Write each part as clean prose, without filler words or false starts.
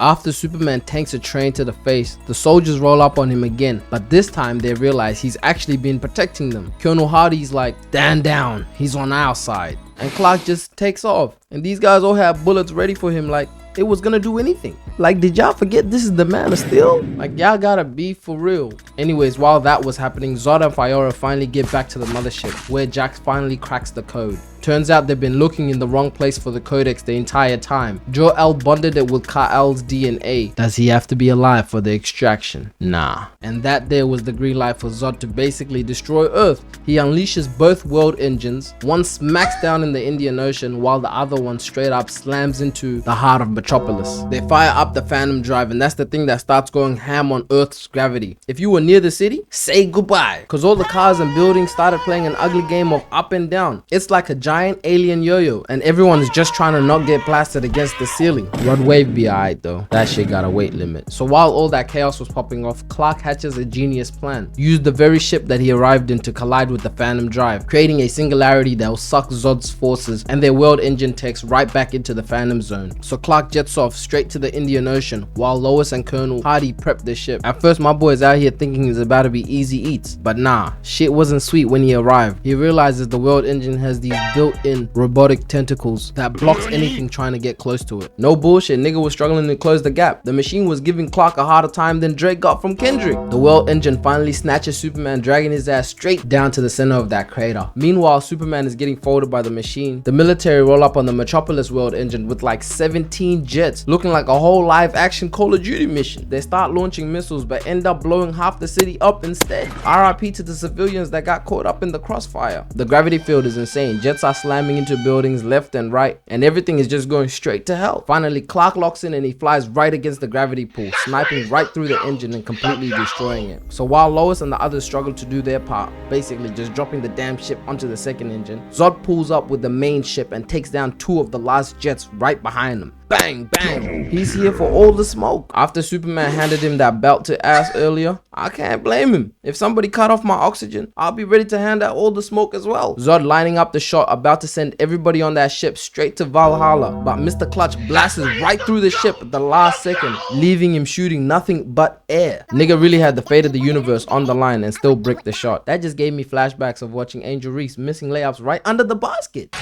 After Superman tanks a train to the face, the soldiers roll up on him again, but this time they realize he's actually been protecting them. Colonel Hardy's like, stand down, he's on our side. And Clark just takes off, and these guys all have bullets ready for him like it was gonna do anything. Like, did y'all forget this is the Man of Steel? Like, y'all gotta be for real. Anyways, while that was happening, Zod and Faora finally get back to the mothership, where Jax finally cracks the code. Turns out they've been looking in the wrong place for the codex the entire time. Jor-El bonded it with Kal-El's DNA. Does he have to be alive for the extraction? Nah. And that there was the green light for Zod to basically destroy Earth. He unleashes both world engines. One smacks down in the Indian Ocean while the other one straight up slams into the heart of Metropolis. They fire up the Phantom Drive, and that's the thing that starts going ham on Earth's gravity. If you were near the city, say goodbye, because all the cars and buildings started playing an ugly game of up and down. It's like a giant alien yo-yo, and everyone is just trying to not get blasted against the ceiling. Rod Wave be alright though, that shit got a weight limit. So while all that chaos was popping off, Clark hatches a genius plan. Use the very ship that he arrived in to collide with the Phantom Drive, creating a singularity that will suck Zod's forces and their world engine techs right back into the Phantom Zone. So Clark jets off straight to the Indian Ocean while Lois and Colonel Hardy prep the ship. At first my boy is out here thinking it's about to be easy eats, but nah, shit wasn't sweet when he arrived. He realizes the world engine has these built-in robotic tentacles that blocks anything trying to get close to it. No bullshit, nigga was struggling to close the gap. The machine was giving Clark a harder time than Drake got from Kendrick. The world engine finally snatches Superman, dragging his ass straight down to the center of that crater. Meanwhile, Superman is getting folded by the machine. The military roll up on the Metropolis world engine with like 17 jets, looking like a whole live action Call of Duty mission. They start launching missiles but end up blowing half the city up instead. RIP to the civilians that got caught up in the crossfire. The gravity field is insane. Jets are slamming into buildings left and right, and everything is just going straight to hell. Finally, Clark locks in and he flies right against the gravity pool, sniping right through the engine and completely destroying it. So while Lois and the others struggle to do their part, basically just dropping the damn ship onto the second engine, Zod pulls up with the main ship and takes down two of the last jets right behind them. Bang, bang. He's here for all the smoke. After Superman handed him that belt to ass earlier, I can't blame him. If somebody cut off my oxygen, I'll be ready to hand out all the smoke as well. Zod lining up the shot, about to send everybody on that ship straight to Valhalla, but Mr. Clutch blasts right through the ship at the last second, leaving him shooting nothing but air. Nigga really had the fate of the universe on the line and still bricked the shot. That just gave me flashbacks of watching Angel Reese missing layups right under the basket.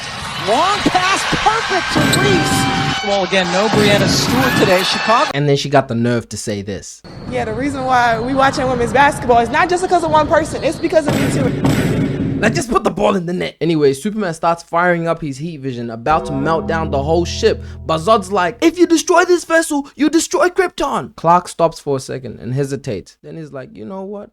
Long pass, perfect to Reese. Well, again, no Brianna Stewart today, Chicago. And then she got the nerve to say this. Yeah, the reason why we watching women's basketball is not just because of one person, it's because of you too. Let's just put the ball in the net. Anyway, Superman starts firing up his heat vision, about to melt down the whole ship. But Zod's like, if you destroy this vessel, you destroy Krypton. Clark stops for a second and hesitates. Then he's like, you know what?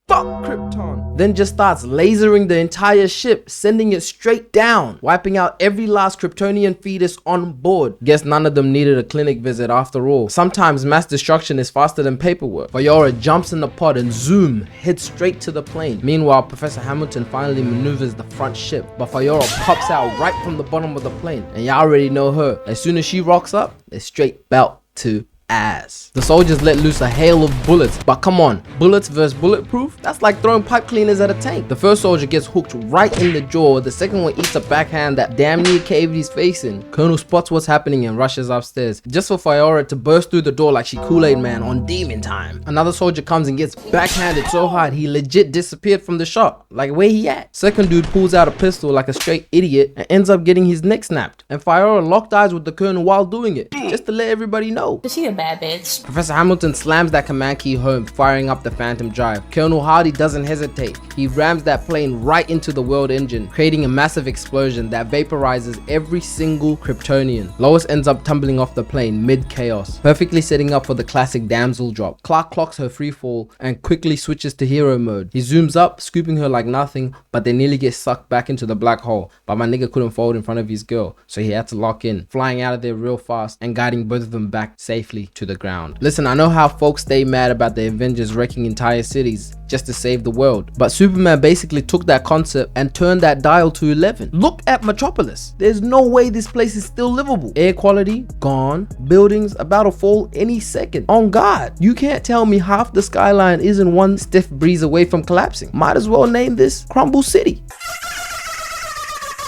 Fuck Krypton. Then just starts lasering the entire ship, sending it straight down, wiping out every last Kryptonian fetus on board. Guess none of them needed a clinic visit after all. Sometimes mass destruction is faster than paperwork. Faora jumps in the pod and zoom, heads straight to the plane. Meanwhile, Professor Hamilton finally maneuvers the front ship, but Faora pops out right from the bottom of the plane. And y'all already know her. As soon as she rocks up, it's straight belt to ass. The soldiers let loose a hail of bullets, but come on, bullets versus bulletproof? That's like throwing pipe cleaners at a tank. The first soldier gets hooked right in the jaw, the second one eats a backhand that damn near caved his face in. Colonel spots what's happening and rushes upstairs, just for Faora to burst through the door like she Kool-Aid Man on demon time. Another soldier comes and gets backhanded so hard he legit disappeared from the shot, like where he at? Second dude pulls out a pistol like a straight idiot and ends up getting his neck snapped, and Faora locked eyes with the colonel while doing it, just to let everybody know. Is he a bad bitch? Professor Hamilton slams that command key home, firing up the Phantom Drive. Colonel Hardy doesn't hesitate. He rams that plane right into the world engine, creating a massive explosion that vaporizes every single Kryptonian. Lois ends up tumbling off the plane mid-chaos, perfectly setting up for the classic damsel drop. Clark clocks her free fall and quickly switches to hero mode. He zooms up, scooping her like nothing, but they nearly get sucked back into the black hole. But my nigga couldn't fold in front of his girl, so he had to lock in, flying out of there real fast and guiding both of them back safely to the ground. Listen, I know how folks stay mad about the Avengers wrecking entire cities just to save the world, but Superman basically took that concept and turned that dial to 11. Look at Metropolis. There's no way this place is still livable. Air quality gone, buildings about to fall any second. On God, you can't tell me half the skyline isn't one stiff breeze away from collapsing. Might as well name this Crumble City.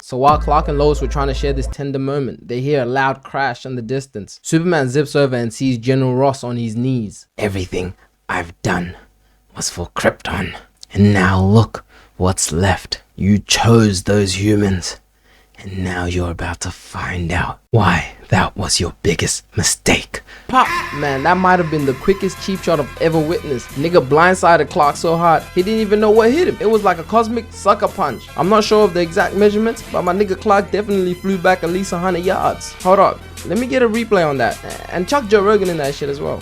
So while Clark and Lois were trying to share this tender moment, they hear a loud crash in the distance. Superman zips over and sees General Ross on his knees. Everything I've done was for Krypton. And now look what's left. You chose those humans. And now you're about to find out why that was your biggest mistake. Pop! Man, that might have been the quickest cheap shot I've ever witnessed. Nigga blindsided Clark so hard, he didn't even know what hit him. It was like a cosmic sucker punch. I'm not sure of the exact measurements, but my nigga Clark definitely flew back at least 100 yards. Hold up, let me get a replay on that. And chuck Joe Rogan in that shit as well.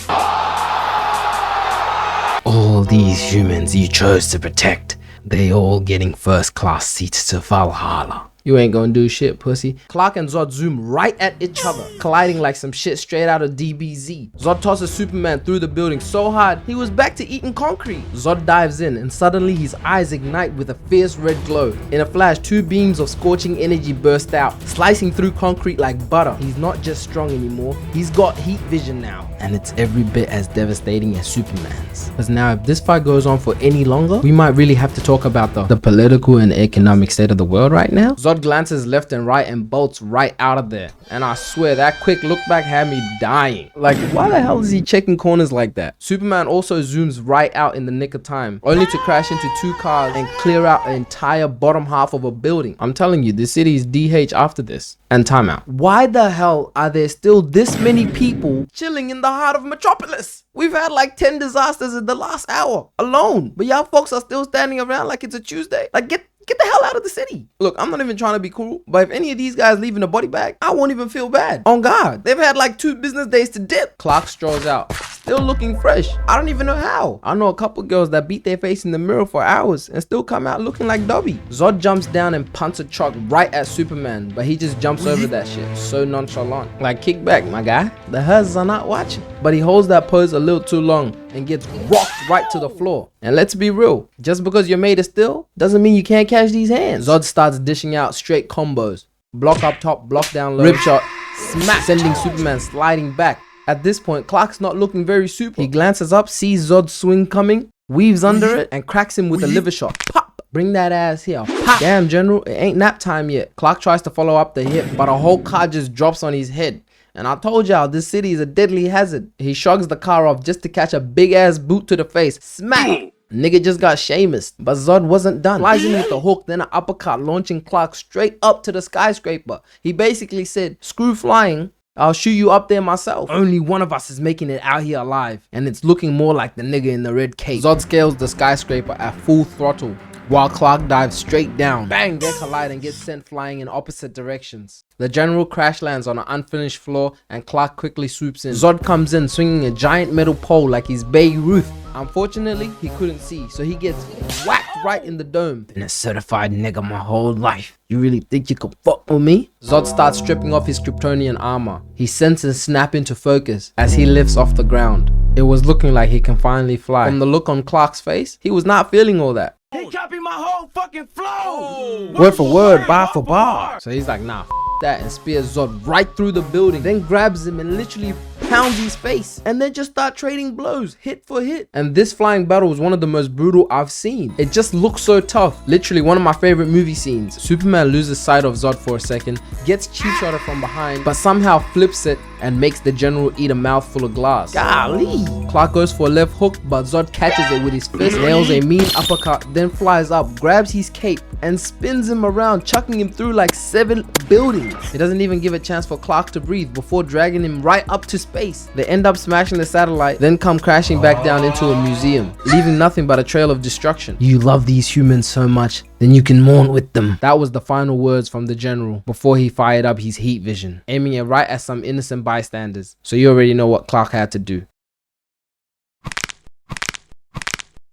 All these humans you chose to protect, they all getting first class seats to Valhalla. You ain't gonna do shit, pussy. Clark and Zod zoom right at each other, colliding like some shit straight out of DBZ. Zod tosses Superman through the building so hard, he was back to eating concrete. Zod dives in, and suddenly his eyes ignite with a fierce red glow. In a flash, 2 beams of scorching energy burst out, slicing through concrete like butter. He's not just strong anymore, he's got heat vision now. And it's every bit as devastating as Superman's. Because now if this fight goes on for any longer, we might really have to talk about the political and economic state of the world right now. Zod glances left and right and bolts right out of there. And I swear that quick look back had me dying. Like, why the hell is he checking corners like that? Superman also zooms right out in the nick of time, only to crash into 2 cars and clear out the entire bottom half of a building. I'm telling you, this city is DH after this. And timeout. Why the hell are there still this many people chilling in the heart of Metropolis? We've had like 10 disasters in the last hour alone, but y'all folks are still standing around like it's a Tuesday. Like, get the hell out of the city. Look, I'm not even trying to be cruel, but if any of these guys leave in a body bag, I won't even feel bad. On God, they've had like 2 business days to dip. Clark strolls out, still looking fresh. I don't even know how. I know a couple girls that beat their face in the mirror for hours and still come out looking like Dobby. Zod jumps down and punts a truck right at Superman, but he just jumps over that shit so nonchalant. Like, kick back, my guy. The Hers are not watching. But he holds that pose a little too long and gets rocked right to the floor. And let's be real, just because you're made of steel doesn't mean you can't catch these hands. Zod starts dishing out straight combos. Block up top, block down low, rip shot, smack, sending Superman sliding back. At this point, Clark's not looking very super. He glances up, sees Zod's swing coming, weaves under it, and cracks him with a liver shot. Pop! Bring that ass here. Pop! Damn, General, it ain't nap time yet. Clark tries to follow up the hit, but a whole car just drops on his head. And I told y'all, this city is a deadly hazard. He shrugs the car off just to catch a big ass boot to the face. Smack! Nigga just got Seamus. But Zod wasn't done. Flies in with the hook, then an uppercut, launching Clark straight up to the skyscraper. He basically said, screw flying, I'll shoot you up there myself. Only one of us is making it out here alive. And it's looking more like the nigga in the red cape. Zod scales the skyscraper at full throttle, while Clark dives straight down. Bang! They collide and get sent flying in opposite directions. The General crash lands on an unfinished floor and Clark quickly swoops in. Zod comes in swinging a giant metal pole like he's Babe Ruth. Unfortunately, he couldn't see, so he gets whacked right in the dome. Been a certified nigga my whole life. You really think you could fuck with me? Zod starts stripping off his Kryptonian armor. His senses snap into focus as he lifts off the ground. It was looking like he can finally fly. From the look on Clark's face, he was not feeling all that. He copied my whole fucking flow! Word for word, bar for bar. So he's like, nah, that, and spears Zod right through the building, then grabs him and literally pounds his face, and then just start trading blows, hit for hit. And this flying battle was one of the most brutal I've seen. It just looks so tough. Literally one of my favorite movie scenes. Superman loses sight of Zod for a second, gets cheap shotted from behind, but somehow flips it and makes the General eat a mouthful of glass. Golly! Clark goes for a left hook, but Zod catches it with his fist, nails a mean uppercut, then flies up, grabs his cape, and spins him around, chucking him through like 7 buildings. He doesn't even give a chance for Clark to breathe before dragging him right up to space. They end up smashing the satellite, then come crashing back down into a museum, leaving nothing but a trail of destruction. You love these humans so much, then you can mourn with them. That was the final words from the General before he fired up his heat vision, aiming it right at some innocent bystanders. So you already know what Clark had to do.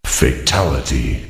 Fatality.